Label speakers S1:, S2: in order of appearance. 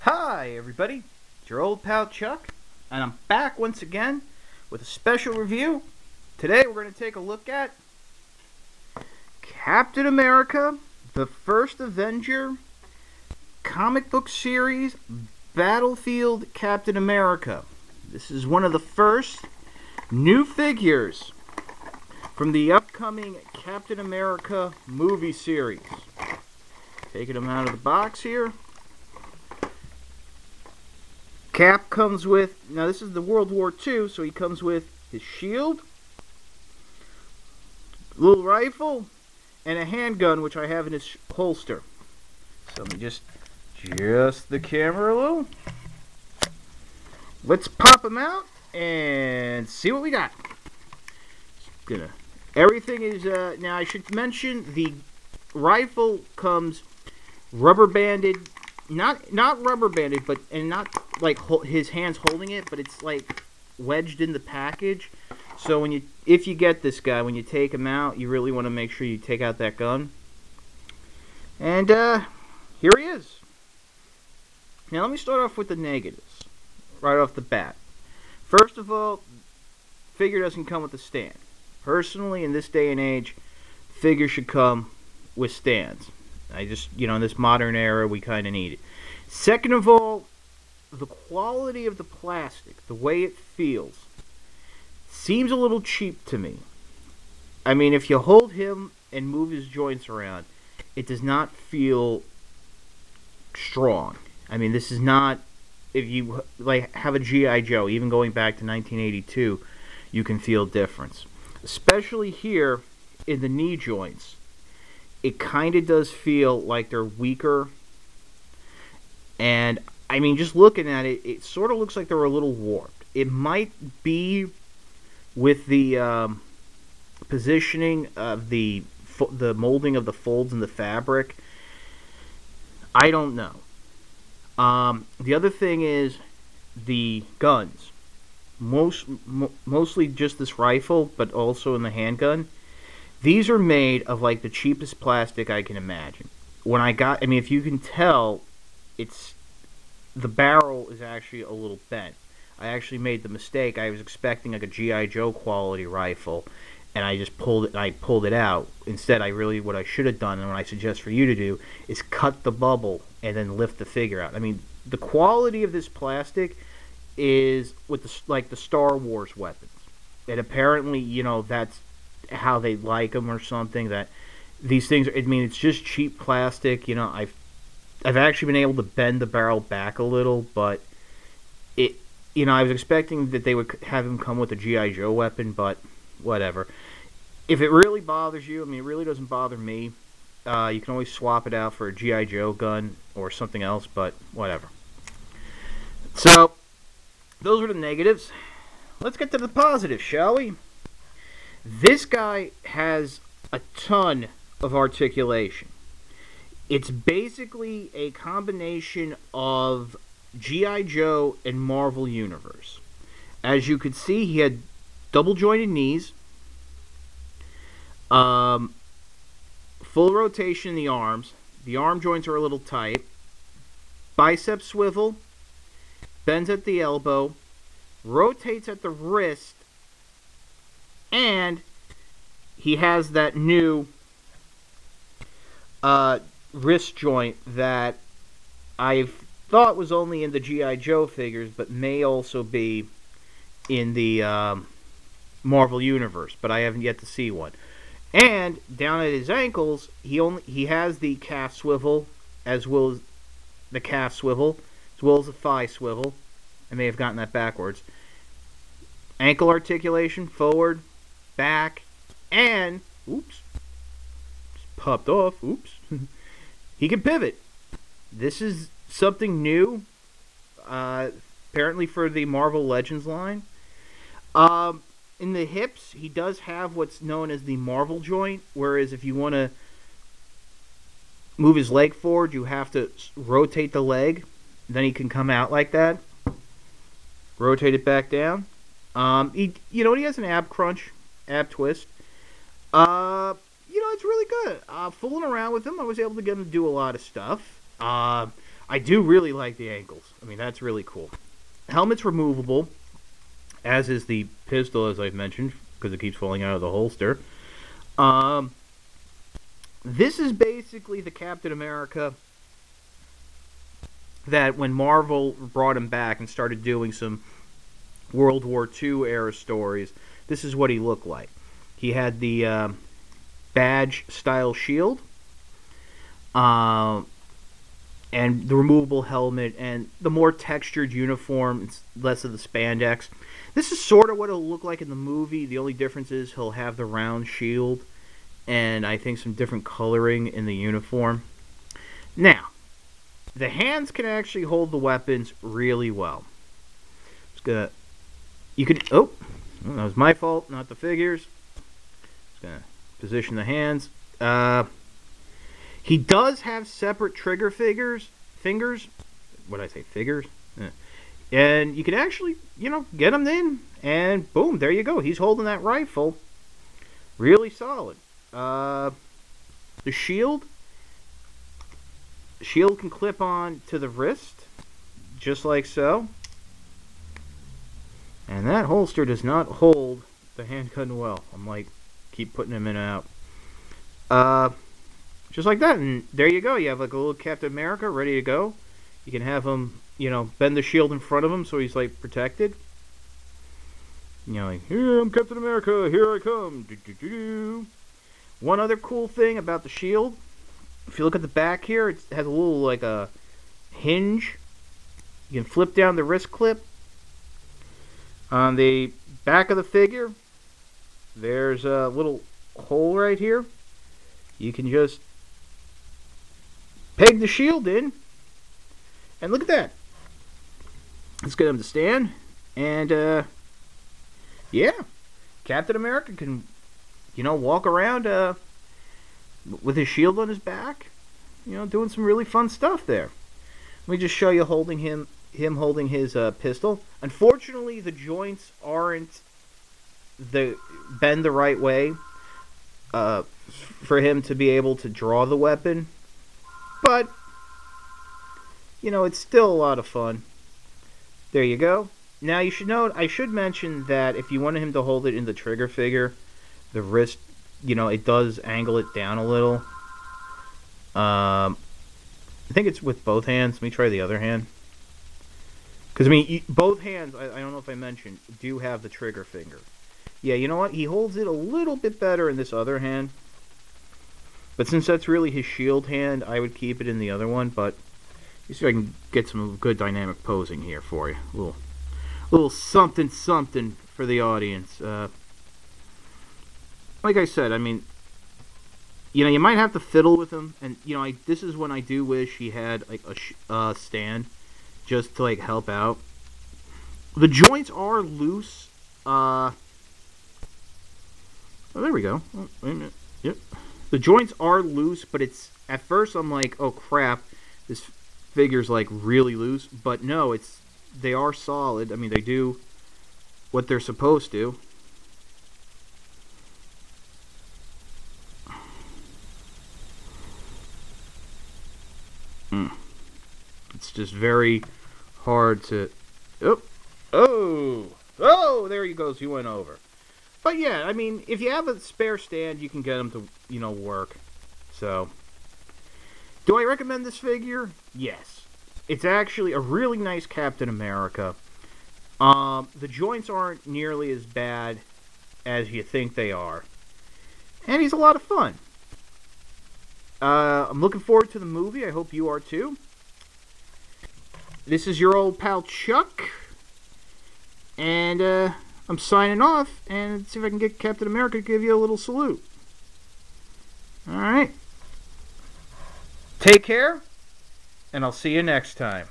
S1: Hi everybody, it's your old pal Chuck, and I'm back once again with a special review. Today we're going to take a look at Captain America, the First Avenger, comic book series, Battlefield Captain America. This is one of the first new figures from the upcoming Captain America movie series. Taking them out of the box here. Cap comes with, now this is the World War II, so he comes with his shield, little rifle, and a handgun, which I have in his holster. So let me just adjust the camera a little. Let's pop him out and see what we got. Everything is, now I should mention the rifle comes rubber banded. Not rubber banded, but and not like his hands holding it, but it's like wedged in the package. So if you get this guy, when you take him out, you really want to make sure you take out that gun. And here he is. Now let me start off with the negatives right off the bat. First of all, figure doesn't come with a stand. Personally, in this day and age, figure should come with stands. In this modern era, we kind of need it. Second of all, the quality of the plastic, the way it feels, seems a little cheap to me. I mean, if you hold him and move his joints around, it does not feel strong. I mean, this is not, if you have a G.I. Joe, even going back to 1982, you can feel difference. Especially here in the knee joints. It kind of does feel like they're weaker. And, I mean, just looking at it, it sort of looks like they're a little warped. It might be with the positioning of the molding of the folds in the fabric. I don't know. The other thing is the guns. Mostly just this rifle, but also in the handgun. These are made of like the cheapest plastic I can imagine. If you can tell, the barrel is actually a little bent. I actually made the mistake. I was expecting like a G.I. Joe quality rifle, and I just pulled it out. Instead, what I should have done, and what I suggest for you to do, is cut the bubble and then lift the figure out. I mean, the quality of this plastic is with the Star Wars weapons, and apparently, that's how they like them or something. That these things, it's just cheap plastic. I've actually been able to bend the barrel back a little, but I was expecting that they would have him come with a G.I. Joe weapon, but whatever. If it really bothers you, it really doesn't bother me. You can always swap it out for a G.I. Joe gun or something else, but whatever. So, those are the negatives. Let's get to the positives, shall we? This guy has a ton of articulation. It's basically a combination of G.I. Joe and Marvel Universe. As you could see, he had double jointed knees, full rotation in the arms. The arm joints are a little tight. Bicep swivel, bends at the elbow, rotates at the wrist, and he has that new wrist joint that I thought was only in the G.I. Joe figures, but may also be in the Marvel Universe, but I haven't yet to see one. And down at his ankles, he has the calf swivel, as well as the thigh swivel. I may have gotten that backwards. Ankle articulation, forward, back, and, oops, just popped off, oops. He can pivot. This is something new, apparently for the Marvel Legends line. In the hips, he does have what's known as the Marvel joint, whereas if you want to move his leg forward, you have to rotate the leg. Then he can come out like that. Rotate it back down. He has an ab crunch, ab twist. It's really good. Fooling around with him, I was able to get him to do a lot of stuff. I do really like the ankles. I mean, that's really cool. Helmet's removable, as is the pistol, as I've mentioned, because it keeps falling out of the holster. This is basically the Captain America that when Marvel brought him back and started doing some World War II era stories, this is what he looked like. He had the badge-style shield, and the removable helmet, and the more textured uniform, it's less of the spandex. This is sort of what it'll look like in the movie. The only difference is he'll have the round shield, and I think some different coloring in the uniform. Now, the hands can actually hold the weapons really well. Just gonna, you could, oh, that was my fault, not the figures. Just gonna position the hands. He does have separate trigger fingers. What did I say, figures? And you can actually, get them in, and boom, there you go. He's holding that rifle. Really solid. The shield can clip on to the wrist, just like so. And that holster does not hold the handgun well. I'm like, keep putting him in and out. Just like that, and there you go. You have like a little Captain America ready to go. You can have him, bend the shield in front of him so he's like protected. Like, here, I'm Captain America, here I come. Do-do-do-do. One other cool thing about the shield, if you look at the back here, it has a little, like, a hinge. You can flip down the wrist clip. On the back of the figure, there's a little hole right here. You can just peg the shield in, and look at that. Let's get him to stand, and, yeah, Captain America can walk around with his shield on his back, doing some really fun stuff there. Let me just show you him holding his pistol. Unfortunately, the joints aren't bend the right way for him to be able to draw the weapon, but it's still a lot of fun. There you go. Now you should note, I should mention that if you wanted him to hold it in the trigger figure, the wrist, it does angle it down a little. I think it's with both hands. Let me try the other hand. Because, both hands, I don't know if I mentioned, do have the trigger finger. Yeah, you know what? He holds it a little bit better in this other hand. But since that's really his shield hand, I would keep it in the other one. But let me see if I can get some good dynamic posing here for you. A little something for the audience. Like I said, you might have to fiddle with him, and this is when I do wish he had like a stand, just to like help out. The joints are loose. Oh, there we go. Oh, wait a minute. Yep. The joints are loose, but at first I'm like, oh crap, this figure's like really loose, but no, they are solid. They do what they're supposed to. It's just very hard to... Oh, there he goes. He went over. But yeah, if you have a spare stand, you can get him to, work. So, do I recommend this figure? Yes. It's actually a really nice Captain America. The joints aren't nearly as bad as you think they are. And he's a lot of fun. I'm looking forward to the movie. I hope you are too. This is your old pal Chuck. And I'm signing off. And let's see if I can get Captain America to give you a little salute. Alright. Take care. And I'll see you next time.